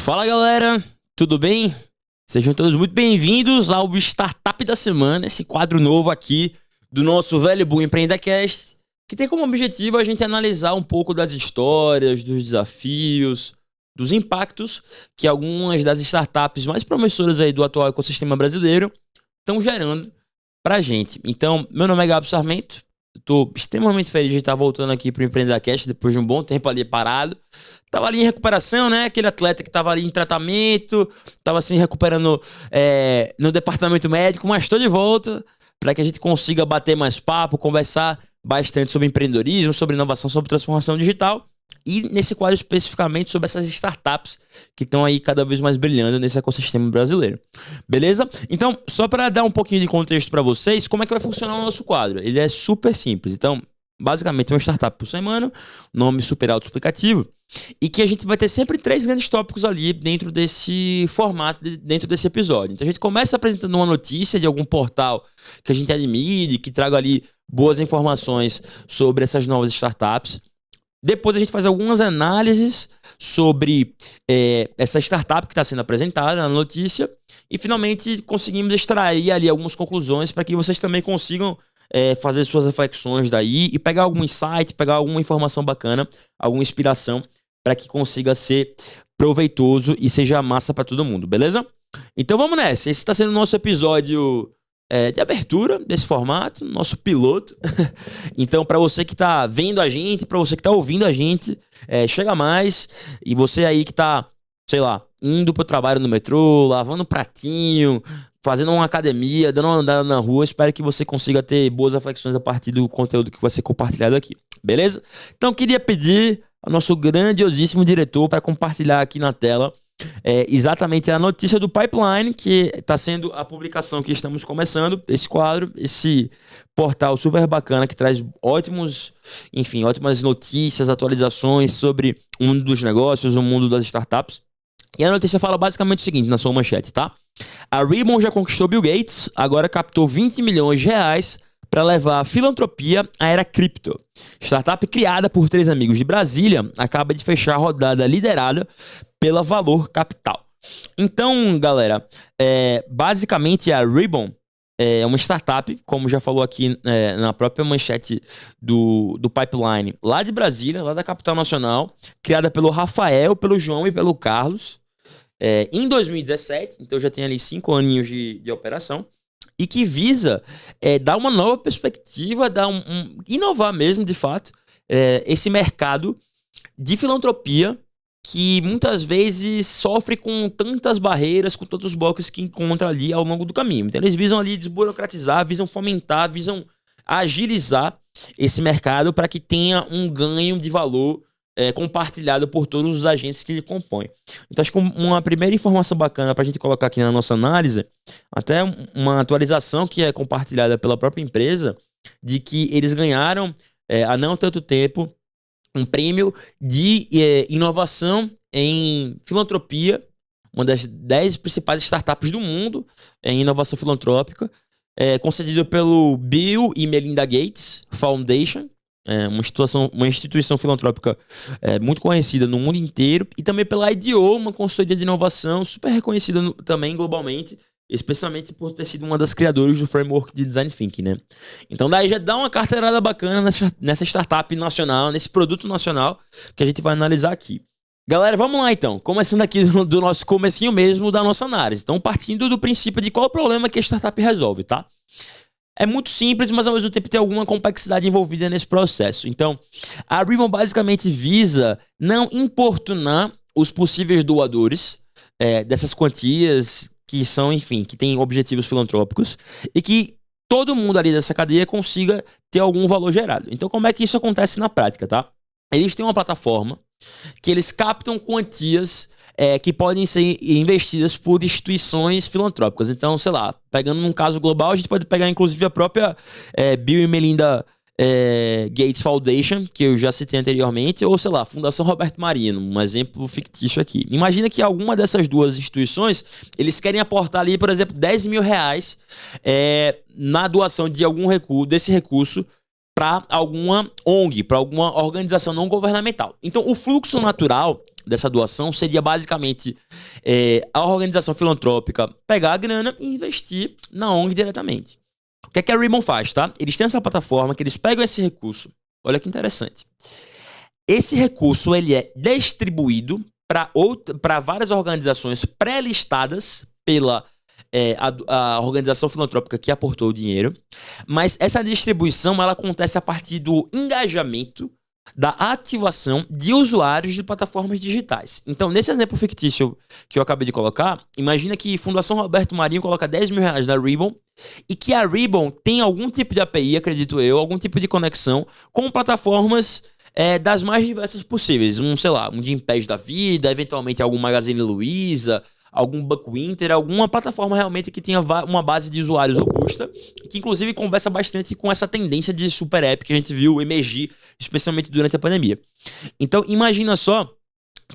Fala galera, tudo bem? Sejam todos muito bem-vindos ao Startup da Semana, esse quadro novo aqui do nosso velho Boom EmpreendaCast, que tem como objetivo a gente analisar um pouco das histórias, dos desafios, dos impactos que algumas das startups mais promissoras aí do atual ecossistema brasileiro estão gerando pra gente. Então, meu nome é Gabo Sarmento. Estou extremamente feliz de estar voltando aqui para o EmpreendaCast depois de um bom tempo ali parado. Tava ali em recuperação, né? Aquele atleta que tava ali em tratamento, tava assim recuperando no departamento médico, mas estou de volta para que a gente consiga bater mais papo, conversar bastante sobre empreendedorismo, sobre inovação, sobre transformação digital. E nesse quadro especificamente sobre essas startups que estão aí cada vez mais brilhando nesse ecossistema brasileiro. Beleza? Então, só para dar um pouquinho de contexto para vocês, como é que vai funcionar o nosso quadro? Ele é super simples. Então, basicamente, uma startup por semana, nome super autoexplicativo, e que a gente vai ter sempre 3 grandes tópicos ali dentro desse formato, dentro desse episódio. Então, a gente começa apresentando uma notícia de algum portal que a gente admire, que traga ali boas informações sobre essas novas startups. Depois a gente faz algumas análises sobre essa startup que está sendo apresentada na notícia e finalmente conseguimos extrair ali algumas conclusões para que vocês também consigam fazer suas reflexões daí e pegar algum insight, pegar alguma informação bacana, alguma inspiração para que consiga ser proveitoso e seja massa para todo mundo, beleza? Então vamos nessa. Esse está sendo o nosso episódio de abertura desse formato, nosso piloto. Então, para você que tá vendo a gente, para você que tá ouvindo a gente, chega mais. E você aí que tá, sei lá, indo pro trabalho no metrô, lavando um pratinho, fazendo uma academia, dando uma andada na rua, espero que você consiga ter boas reflexões a partir do conteúdo que vai ser compartilhado aqui, beleza? Então, queria pedir ao nosso grandiosíssimo diretor para compartilhar aqui na tela exatamente a notícia do Pipeline, que está sendo a publicação que estamos começando, esse quadro, esse portal super bacana que traz ótimas notícias, atualizações sobre o mundo dos negócios, o mundo das startups. E a notícia fala basicamente o seguinte na sua manchete, tá? A Ribbon já conquistou Bill Gates, agora captou 20 milhões de reais para levar a filantropia à era cripto. Startup criada por 3 amigos de Brasília acaba de fechar a rodada liderada pela Valor Capital. Então, galera, basicamente a Ribbon é uma startup, como já falou aqui na própria manchete do Pipeline, lá de Brasília, lá da capital nacional, criada pelo Rafael, pelo João e pelo Carlos, em 2017, então já tem ali 5 aninhos de operação, e que visa dar uma nova perspectiva, inovar mesmo, de fato, esse mercado de filantropia que muitas vezes sofre com tantas barreiras, com tantos blocos que encontra ali ao longo do caminho. Então eles visam ali desburocratizar, visam fomentar, visam agilizar esse mercado para que tenha um ganho de valor compartilhado por todos os agentes que ele compõem. Então acho que uma primeira informação bacana para a gente colocar aqui na nossa análise, até uma atualização que é compartilhada pela própria empresa, de que eles ganharam há não tanto tempo um prêmio de inovação em filantropia, uma das 10 principais startups do mundo em inovação filantrópica, concedido pelo Bill e Melinda Gates Foundation, uma instituição filantrópica muito conhecida no mundo inteiro, e também pela IDEO, uma consultoria de inovação super reconhecida também globalmente, especialmente por ter sido uma das criadoras do framework de Design Thinking, né? Então daí já dá uma carteirada bacana nessa startup nacional, nesse produto nacional que a gente vai analisar aqui. Galera, vamos lá então, começando aqui do nosso comecinho mesmo da nossa análise. Então partindo do princípio de qual é o problema que a startup resolve, tá? É muito simples, mas ao mesmo tempo tem alguma complexidade envolvida nesse processo. Então, a Ribbon basicamente visa não importunar os possíveis doadores dessas quantias que são, enfim, que têm objetivos filantrópicos e que todo mundo ali dessa cadeia consiga ter algum valor gerado. Então, como é que isso acontece na prática, tá? Eles têm uma plataforma que eles captam quantias que podem ser investidas por instituições filantrópicas. Então, sei lá, pegando num caso global, a gente pode pegar inclusive a própria Bill e Melinda Gates Foundation, que eu já citei anteriormente, ou sei lá, Fundação Roberto Marino, um exemplo fictício aqui. Imagina que alguma dessas duas instituições, eles querem aportar ali, por exemplo, 10 mil reais na doação de algum desse recurso para alguma ONG, para alguma organização não governamental. Então, o fluxo natural dessa doação seria basicamente a organização filantrópica pegar a grana e investir na ONG diretamente. O que é que a Ribbon faz, tá? Eles têm essa plataforma que eles pegam esse recurso. Olha que interessante. Esse recurso ele é distribuído para várias organizações pré-listadas pela a organização filantrópica que aportou o dinheiro, mas essa distribuição ela acontece a partir do engajamento, da ativação de usuários de plataformas digitais. Então, nesse exemplo fictício que eu acabei de colocar, imagina que Fundação Roberto Marinho coloca R$10.000 na Ribbon e que a Ribbon tem algum tipo de API, acredito eu, algum tipo de conexão com plataformas das mais diversas possíveis. Sei lá, um Gympass da vida, eventualmente algum Magazine Luiza, algum Buckwinter, alguma plataforma realmente que tenha uma base de usuários robusta, que inclusive conversa bastante com essa tendência de super app que a gente viu emergir, especialmente durante a pandemia. Então, imagina só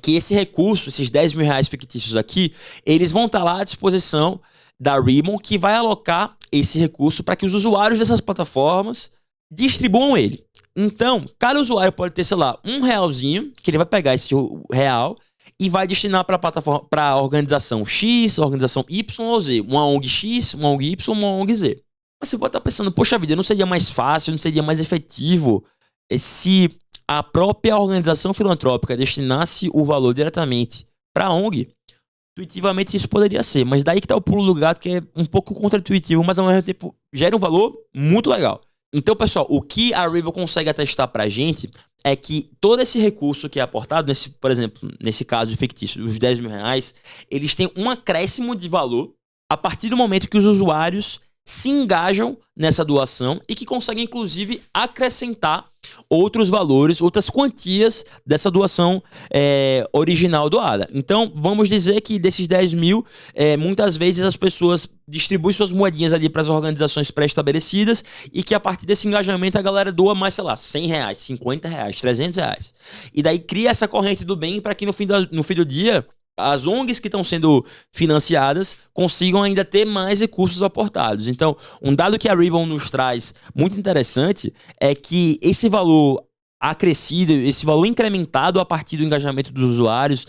que esse recurso, esses R$10.000 fictícios aqui, eles vão estar lá à disposição da Ribbon, que vai alocar esse recurso para que os usuários dessas plataformas distribuam ele. Então, cada usuário pode ter, sei lá, R$1, que ele vai pegar esse real e vai destinar para a plataforma, para a organização X, organização Y ou Z. Uma ONG X, uma ONG Y, uma ONG Z. Mas você pode estar pensando, poxa vida, não seria mais fácil, não seria mais efetivo se a própria organização filantrópica destinasse o valor diretamente para a ONG? Intuitivamente isso poderia ser, mas daí que está o pulo do gato, que é um pouco contra-intuitivo, mas ao mesmo tempo gera um valor muito legal. Então, pessoal, o que a Ribbon consegue atestar pra gente é que todo esse recurso que é aportado, por exemplo, nesse caso fictício, os R$10.000, eles têm um acréscimo de valor a partir do momento que os usuários se engajam nessa doação e que conseguem, inclusive, acrescentar outros valores, outras quantias dessa doação original doada. Então, vamos dizer que desses 10 mil, muitas vezes as pessoas distribuem suas moedinhas ali para as organizações pré-estabelecidas e que a partir desse engajamento a galera doa mais, sei lá, R$100, R$50, R$300. E daí cria essa corrente do bem para que no fim do dia as ONGs que estão sendo financiadas consigam ainda ter mais recursos aportados. Então, um dado que a Ribbon nos traz muito interessante é que esse valor acrescido, esse valor incrementado a partir do engajamento dos usuários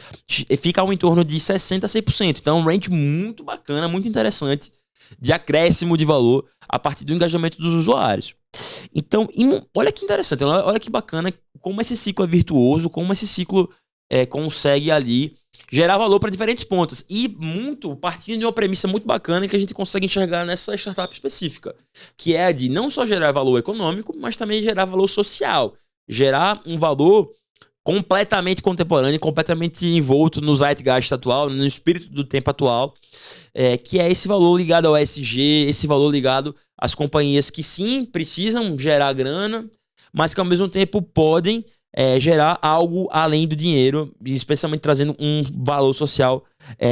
fica ao entorno de 60% a 100%. Então, é um range muito bacana, muito interessante de acréscimo de valor a partir do engajamento dos usuários. Então, olha que interessante, olha que bacana como esse ciclo é virtuoso, como esse ciclo consegue ali gerar valor para diferentes pontas. E muito partindo de uma premissa muito bacana que a gente consegue enxergar nessa startup específica, que é a de não só gerar valor econômico, mas também gerar valor social. Gerar um valor completamente contemporâneo, completamente envolto no zeitgeist atual, no espírito do tempo atual, que é esse valor ligado ao ESG, esse valor ligado às companhias que sim, precisam gerar grana, mas que ao mesmo tempo podem gerar algo além do dinheiro, especialmente trazendo um valor social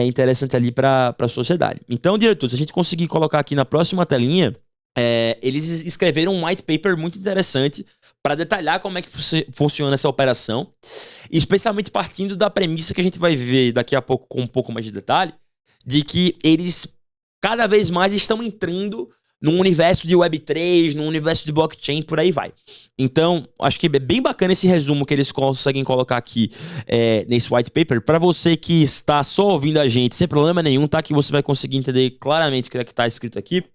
interessante ali para a sociedade. Então, diretor, se a gente conseguir colocar aqui na próxima telinha, eles escreveram um white paper muito interessante para detalhar como é que funciona essa operação, especialmente partindo da premissa que a gente vai ver daqui a pouco com um pouco mais de detalhe, de que eles cada vez mais estão entrando num universo de Web3, num universo de blockchain, por aí vai. Então, acho que é bem bacana esse resumo que eles conseguem colocar aqui nesse white paper. Para você que está só ouvindo a gente, sem problema nenhum, tá? Que você vai conseguir entender claramente o que está escrito aqui.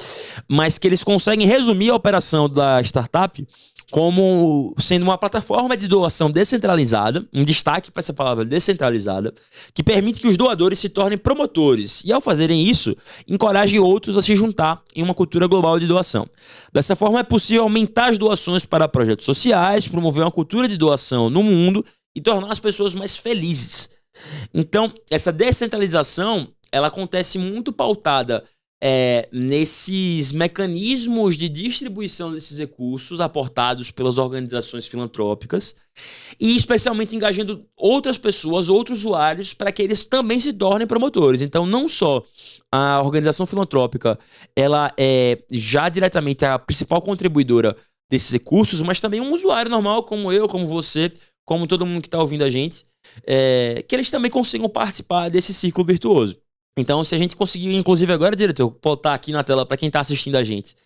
Mas que eles conseguem resumir a operação da startup como sendo uma plataforma de doação descentralizada, um destaque para essa palavra descentralizada, que permite que os doadores se tornem promotores e, ao fazerem isso, encorajem outros a se juntar em uma cultura global de doação. Dessa forma, é possível aumentar as doações para projetos sociais, promover uma cultura de doação no mundo e tornar as pessoas mais felizes. Então, essa descentralização, ela acontece muito pautada nesses mecanismos de distribuição desses recursos aportados pelas organizações filantrópicas e especialmente engajando outras pessoas, outros usuários, para que eles também se tornem promotores. Então, não só a organização filantrópica ela é já diretamente a principal contribuidora desses recursos, mas também um usuário normal como eu, como você, como todo mundo que está ouvindo a gente, que eles também consigam participar desse ciclo virtuoso. Então, se a gente conseguir, inclusive agora, diretor, botar aqui na tela para quem tá assistindo a gente,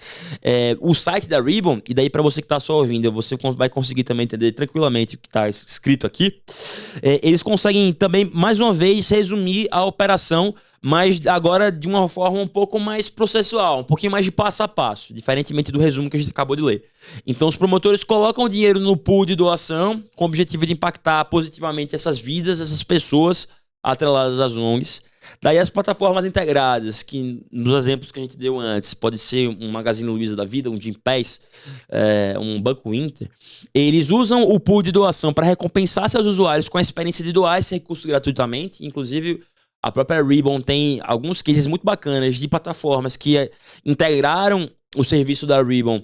o site da Ribbon, e daí para você que tá só ouvindo, você vai conseguir também entender tranquilamente o que tá escrito aqui. Eles conseguem também, mais uma vez, resumir a operação, mas agora de uma forma um pouco mais processual, um pouquinho mais de passo a passo, diferentemente do resumo que a gente acabou de ler. Então, os promotores colocam o dinheiro no pool de doação, com o objetivo de impactar positivamente essas vidas, essas pessoas atreladas às ONGs. Daí as plataformas integradas, que nos exemplos que a gente deu antes, pode ser um Magazine Luiza da vida, um Gympass, um Banco Inter, eles usam o pool de doação para recompensar seus usuários com a experiência de doar esse recurso gratuitamente. Inclusive, a própria Ribbon tem alguns cases muito bacanas de plataformas que integraram o serviço da Ribbon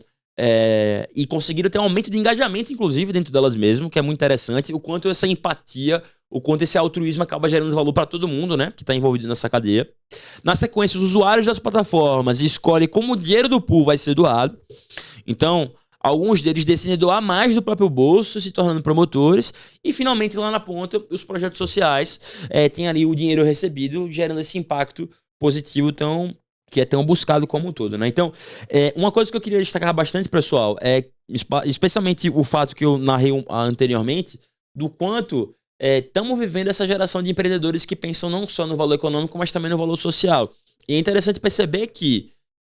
e conseguiram ter um aumento de engajamento, inclusive, dentro delas mesmas, que é muito interessante. O quanto essa empatia, o quanto esse altruísmo acaba gerando valor para todo mundo, né, que está envolvido nessa cadeia. Na sequência, os usuários das plataformas escolhem como o dinheiro do pool vai ser doado. Então, alguns deles decidem doar mais do próprio bolso, se tornando promotores. E, finalmente, lá na ponta, os projetos sociais têm ali o dinheiro recebido, gerando esse impacto positivo que é tão buscado como um todo, né? Então, uma coisa que eu queria destacar bastante, pessoal, especialmente o fato que eu narrei anteriormente, do quanto estamos vivendo essa geração de empreendedores que pensam não só no valor econômico, mas também no valor social. E é interessante perceber que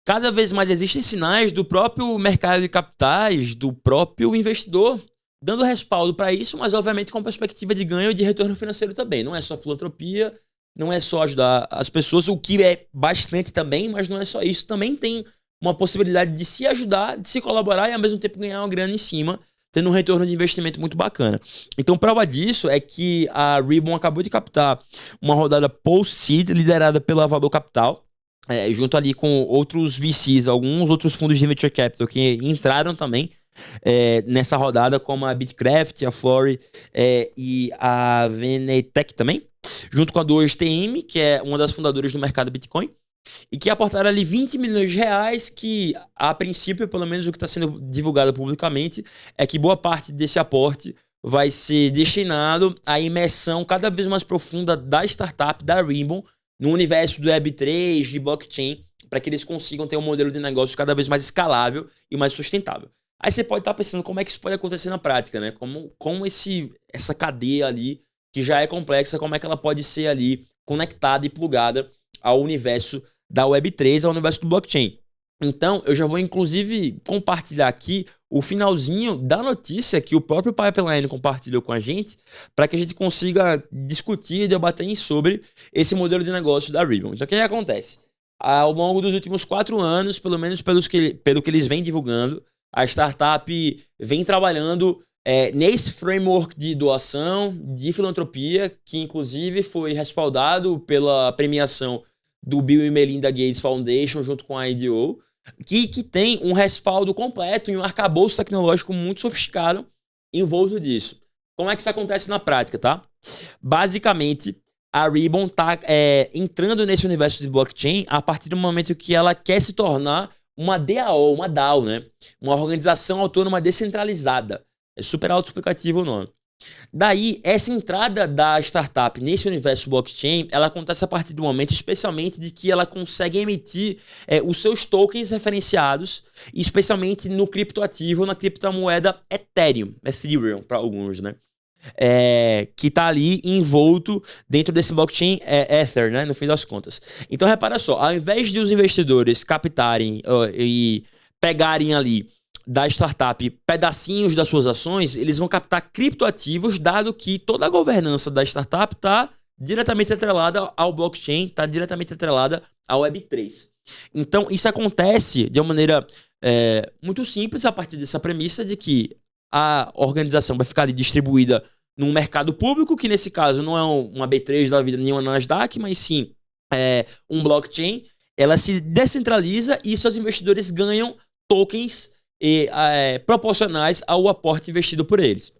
cada vez mais existem sinais do próprio mercado de capitais, do próprio investidor, dando respaldo para isso, mas obviamente com perspectiva de ganho e de retorno financeiro também. Não é só filantropia, não é só ajudar as pessoas, o que é bastante também, mas não é só isso. Também tem uma possibilidade de se ajudar, de se colaborar e ao mesmo tempo ganhar uma grana em cima, tendo um retorno de investimento muito bacana. Então, prova disso é que a Ribbon acabou de captar uma rodada post-seed liderada pela Valor Capital, junto ali com outros VCs, alguns outros fundos de venture capital que entraram também nessa rodada, como a Bitcraft, a Flory e a Venetech também, junto com a 2TM, que é uma das fundadoras do mercado Bitcoin, e que aportaram ali 20 milhões de reais, que a princípio, pelo menos o que está sendo divulgado publicamente, é que boa parte desse aporte vai ser destinado à imersão cada vez mais profunda da startup, da Ribbon, no universo do Web3, de blockchain, para que eles consigam ter um modelo de negócio cada vez mais escalável e mais sustentável. Aí você pode estar pensando como é que isso pode acontecer na prática, né? Como essa cadeia ali, que já é complexa, como é que ela pode ser ali conectada e plugada ao universo da Web3, ao universo do blockchain. Então, eu já vou inclusive compartilhar aqui o finalzinho da notícia que o próprio Pipeline compartilhou com a gente, para que a gente consiga discutir e debater sobre esse modelo de negócio da Ribbon. Então, o que acontece? Ao longo dos últimos 4 anos, pelo menos pelo que eles vêm divulgando, a startup vem trabalhando nesse framework de doação, de filantropia, que inclusive foi respaldado pela premiação do Bill e Melinda Gates Foundation junto com a IDO, que tem um respaldo completo e um arcabouço tecnológico muito sofisticado envolto disso. Como é que isso acontece na prática, tá? Basicamente, a Ribbon tá entrando nesse universo de blockchain a partir do momento que ela quer se tornar uma DAO, uma DAO, né? Uma organização autônoma descentralizada. É super autoexplicativo o nome. Daí, essa entrada da startup nesse universo blockchain, ela acontece a partir do momento, especialmente, de que ela consegue emitir os seus tokens referenciados, especialmente no criptoativo, na criptomoeda Ethereum para alguns, né? Que está ali envolto dentro desse blockchain Ether, né? No fim das contas. Então, repara só, ao invés de os investidores captarem e pegarem ali da startup pedacinhos das suas ações, eles vão captar criptoativos, dado que toda a governança da startup está diretamente atrelada ao blockchain, está diretamente atrelada ao Web3. Então, isso acontece de uma maneira muito simples a partir dessa premissa de que a organização vai ficar ali distribuída num mercado público, que nesse caso não é uma B3 da vida, nem uma Nasdaq, mas sim um blockchain. Ela se descentraliza e seus investidores ganham tokens proporcionais ao aporte investido por eles.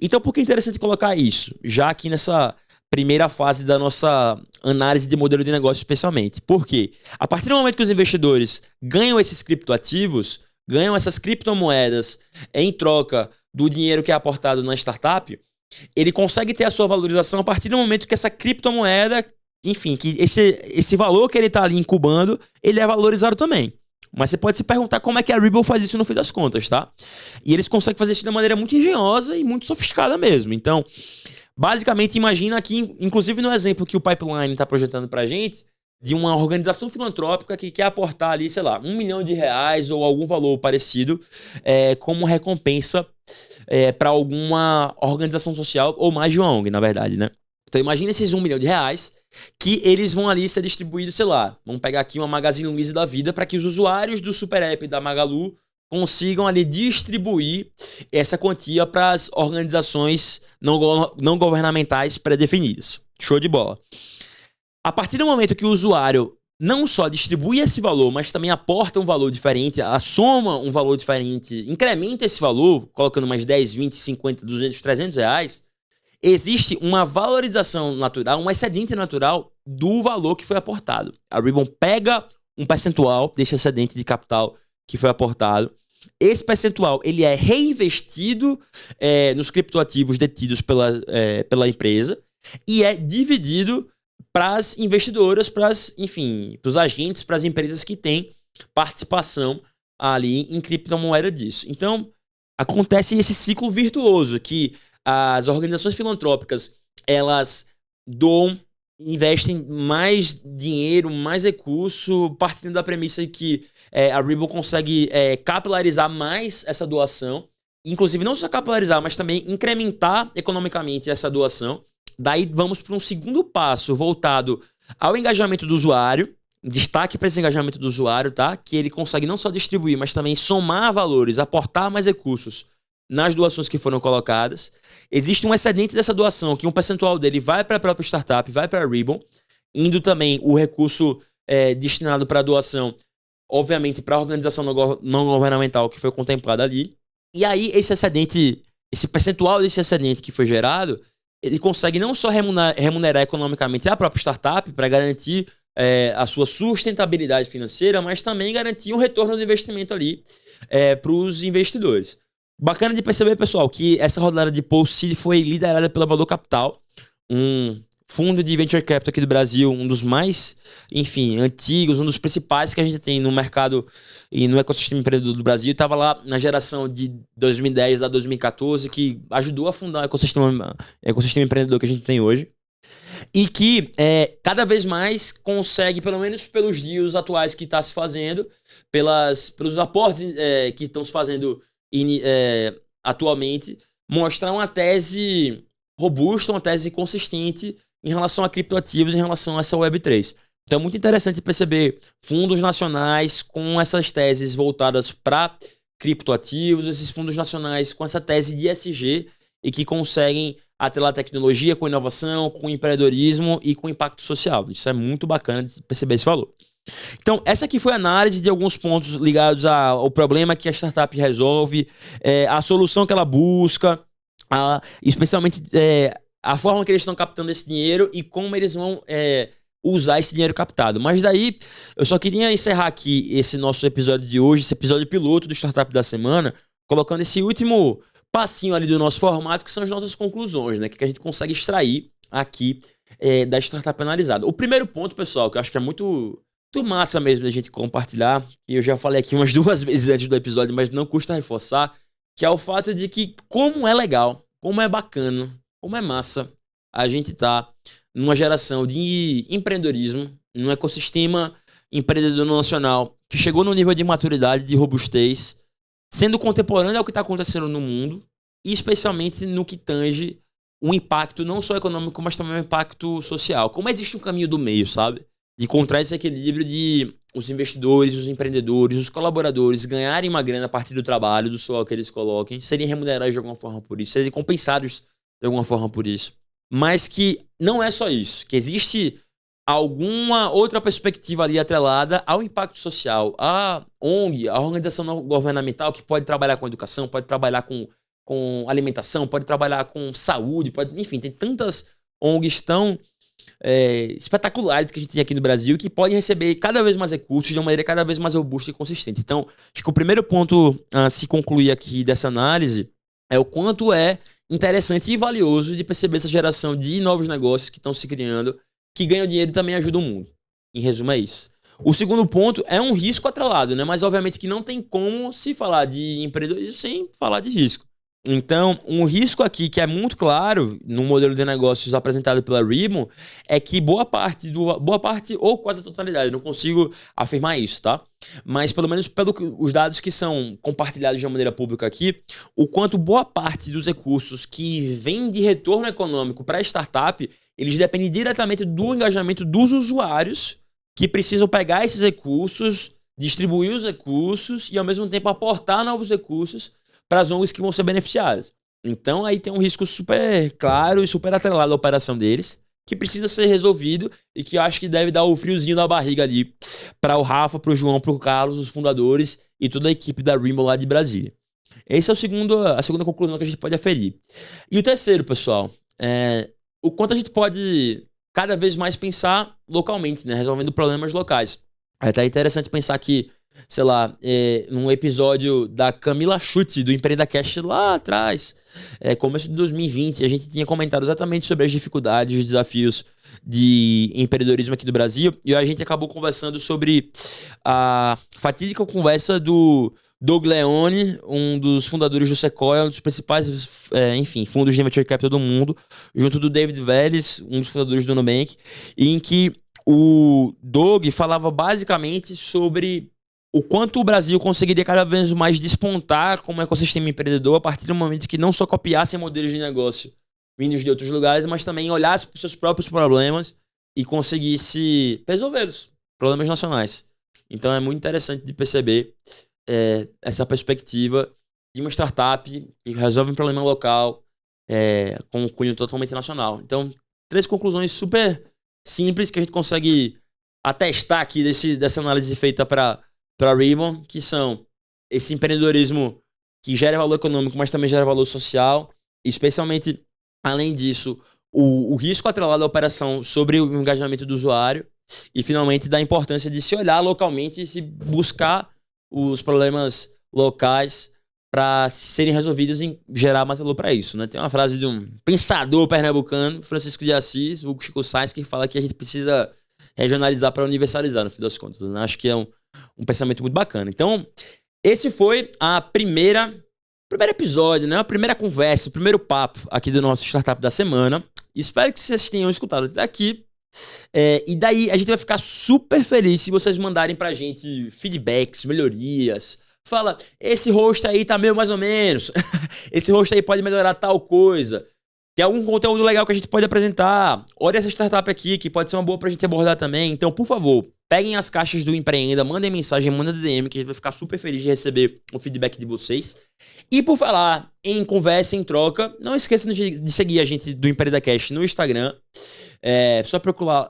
Então, por que é interessante colocar isso? Já aqui nessa primeira fase da nossa análise de modelo de negócio especialmente. Por quê? A partir do momento que os investidores ganham esses criptoativos, ganham essas criptomoedas em troca do dinheiro que é aportado na startup, ele consegue ter a sua valorização a partir do momento que essa criptomoeda enfim, que esse valor que ele tá ali incubando, ele é valorizado também. Mas você pode se perguntar como é que a Ripple faz isso no fim das contas, tá? E eles conseguem fazer isso de uma maneira muito engenhosa e muito sofisticada mesmo. Então, basicamente, imagina aqui, inclusive no exemplo que o Pipeline está projetando pra gente, de uma organização filantrópica que quer aportar ali, sei lá, R$1 milhão ou algum valor parecido como recompensa para alguma organização social ou mais de uma ONG, na verdade, né? Então imagina esses R$1 milhão que eles vão ali ser distribuídos, sei lá, vamos pegar aqui uma Magazine Luiza da vida para que os usuários do Super App da Magalu consigam ali distribuir essa quantia para as organizações não governamentais pré-definidas. Show de bola. A partir do momento que o usuário não só distribui esse valor, mas também aporta um valor diferente, soma um valor diferente, incrementa esse valor, colocando mais 10, 20, 50, 200, 300 reais, existe uma valorização natural, um excedente natural do valor que foi aportado. A Ribbon pega um percentual desse excedente de capital que foi aportado. Esse percentual ele é reinvestido nos criptoativos detidos pela empresa e é dividido para as investidoras, para os agentes, para as empresas que têm participação ali em criptomoeda disso. Então, acontece esse ciclo virtuoso que as organizações filantrópicas, elas investem mais dinheiro, mais recurso, partindo da premissa de que a Ripple consegue capilarizar mais essa doação, inclusive não só capilarizar, mas também incrementar economicamente essa doação. Daí vamos para um segundo passo voltado ao engajamento do usuário, destaque para esse engajamento do usuário, tá? Que ele consegue não só distribuir, mas também somar valores, aportar mais recursos nas doações que foram colocadas. Existe um excedente dessa doação, que um percentual dele vai para a própria startup, vai para a Ribbon, indo também o recurso destinado para a doação, obviamente, para a organização não governamental que foi contemplada ali. E aí, esse percentual desse excedente que foi gerado, ele consegue não só remunerar economicamente a própria startup para garantir a sua sustentabilidade financeira, mas também garantir um retorno do investimento ali para os investidores. Bacana de perceber, pessoal, que essa rodada de post-seed foi liderada pela Valor Capital, um fundo de venture capital aqui do Brasil, um dos mais, antigos, um dos principais que a gente tem no mercado e no ecossistema empreendedor do Brasil. Estava lá na geração de 2010 a 2014, que ajudou a fundar o ecossistema empreendedor que a gente tem hoje. E que cada vez mais consegue, pelo menos pelos deals atuais que está se fazendo, pelos aportes que estão se fazendo atualmente, mostrar uma tese robusta, uma tese consistente em relação a criptoativos, em relação a essa Web3. Então é muito interessante perceber fundos nacionais com essas teses voltadas para criptoativos, esses fundos nacionais com essa tese de ESG e que conseguem atrelar tecnologia com inovação, com empreendedorismo e com impacto social. Isso é muito bacana de perceber esse valor. Então, essa aqui foi a análise de alguns pontos ligados ao problema que a startup resolve, a solução que ela busca, especialmente a forma que eles estão captando esse dinheiro e como eles vão usar esse dinheiro captado. Mas daí, eu só queria encerrar aqui esse nosso episódio de hoje, esse episódio piloto do Startup da Semana, colocando esse último passinho ali do nosso formato, que são as nossas conclusões, né? Que a gente consegue extrair aqui da startup analisada. O primeiro ponto, pessoal, que eu acho que é muito massa mesmo da gente compartilhar, e eu já falei aqui umas 2 vezes antes do episódio, mas não custa reforçar, que é o fato de que como é legal, como é bacana, como é massa a gente tá numa geração de empreendedorismo, num ecossistema empreendedor nacional que chegou no nível de maturidade, de robustez, sendo contemporâneo ao que está acontecendo no mundo, e especialmente no que tange um impacto não só econômico, mas também um impacto social. Como existe um caminho do meio, sabe? De encontrar esse equilíbrio de os investidores, os empreendedores, os colaboradores ganharem uma grana a partir do trabalho, do suor que eles coloquem, serem remunerados de alguma forma por isso, serem compensados de alguma forma por isso. Mas que não é só isso, que existe alguma outra perspectiva ali atrelada ao impacto social, a ONG, a organização não governamental que pode trabalhar com educação, pode trabalhar com alimentação, pode trabalhar com saúde, enfim, tem tantas ONGs tão espetaculares que a gente tem aqui no Brasil que podem receber cada vez mais recursos de uma maneira cada vez mais robusta e consistente. Então, acho que o primeiro ponto a se concluir aqui dessa análise é o quanto é interessante e valioso de perceber essa geração de novos negócios que estão se criando, que ganham dinheiro e também ajudam o mundo. Em resumo, é isso. O segundo ponto é um risco atrelado, né? Mas obviamente que não tem como se falar de empreendedorismo sem falar de risco. Então, um risco aqui que é muito claro no modelo de negócios apresentado pela Ribbon é que boa parte ou quase a totalidade, não consigo afirmar isso, tá? Mas pelo menos pelos dados que são compartilhados de uma maneira pública aqui, o quanto boa parte dos recursos que vêm de retorno econômico para a startup, eles dependem diretamente do engajamento dos usuários que precisam pegar esses recursos, distribuir os recursos e ao mesmo tempo aportar novos recursos para as ONGs que vão ser beneficiadas. Então aí tem um risco super claro e super atrelado à operação deles, que precisa ser resolvido e que eu acho que deve dar o friozinho na barriga ali para o Rafa, para o João, para o Carlos, os fundadores e toda a equipe da Ribbon lá de Brasília. Essa é a segunda conclusão que a gente pode aferir. E o terceiro, pessoal, é o quanto a gente pode cada vez mais pensar localmente, né, resolvendo problemas locais. É até interessante pensar que, sei lá, num episódio da Camila Chute, do EmpreendaCast lá atrás, começo de 2020, a gente tinha comentado exatamente sobre as dificuldades, os desafios de empreendedorismo aqui do Brasil, e a gente acabou conversando sobre a fatídica conversa do Doug Leone, um dos fundadores do Sequoia, um dos principais, fundos de venture capital do mundo, junto do David Vélez, um dos fundadores do Nubank, em que o Doug falava basicamente sobre o quanto o Brasil conseguiria cada vez mais despontar como ecossistema empreendedor a partir do momento que não só copiassem modelos de negócio vindos de outros lugares, mas também olhasse para os seus próprios problemas e conseguisse resolvê-los, problemas nacionais. Então é muito interessante de perceber essa perspectiva de uma startup que resolve um problema local com um cunho totalmente nacional. Então, 3 conclusões super simples que a gente consegue atestar aqui dessa análise feita para Ribbon, que são esse empreendedorismo que gera valor econômico, mas também gera valor social, e especialmente, além disso, o risco atrelado à operação sobre o engajamento do usuário, e finalmente da importância de se olhar localmente e se buscar os problemas locais para serem resolvidos e gerar mais valor para isso, né? Tem uma frase de um pensador pernambucano, Francisco de Assis, o Chico Sainz, que fala que a gente precisa regionalizar para universalizar, no fim das contas, né? Acho que é um pensamento muito bacana. Então, esse foi a primeiro episódio, né? A primeira conversa, o primeiro papo aqui do nosso Startup da Semana. Espero que vocês tenham escutado até aqui. E daí a gente vai ficar super feliz se vocês mandarem pra gente feedbacks, melhorias. Fala, esse host aí tá meio mais ou menos. Esse host aí pode melhorar tal coisa. Tem algum conteúdo legal que a gente pode apresentar. Olha essa startup aqui, que pode ser uma boa pra gente abordar também. Então, por favor, peguem as caixas do Empreenda, mandem mensagem, mandem DM, que a gente vai ficar super feliz de receber o feedback de vocês. E por falar em conversa, em troca, não esqueçam de seguir a gente do EmpreendaCast no Instagram.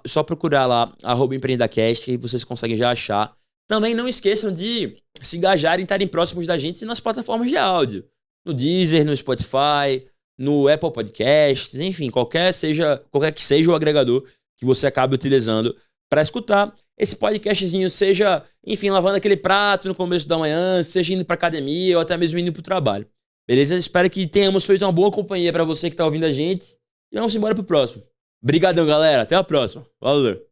Só procurar lá, @EmpreendaCast, que vocês conseguem já achar. Também não esqueçam de se engajarem e estarem próximos da gente nas plataformas de áudio. No Deezer, no Spotify, no Apple Podcasts, enfim, qualquer que seja o agregador que você acabe utilizando para escutar esse podcastzinho, seja, enfim, lavando aquele prato no começo da manhã, seja indo para academia ou até mesmo indo para o trabalho. Beleza? Espero que tenhamos feito uma boa companhia para você que está ouvindo a gente. E vamos embora pro próximo. Obrigadão, galera. Até a próxima. Valeu.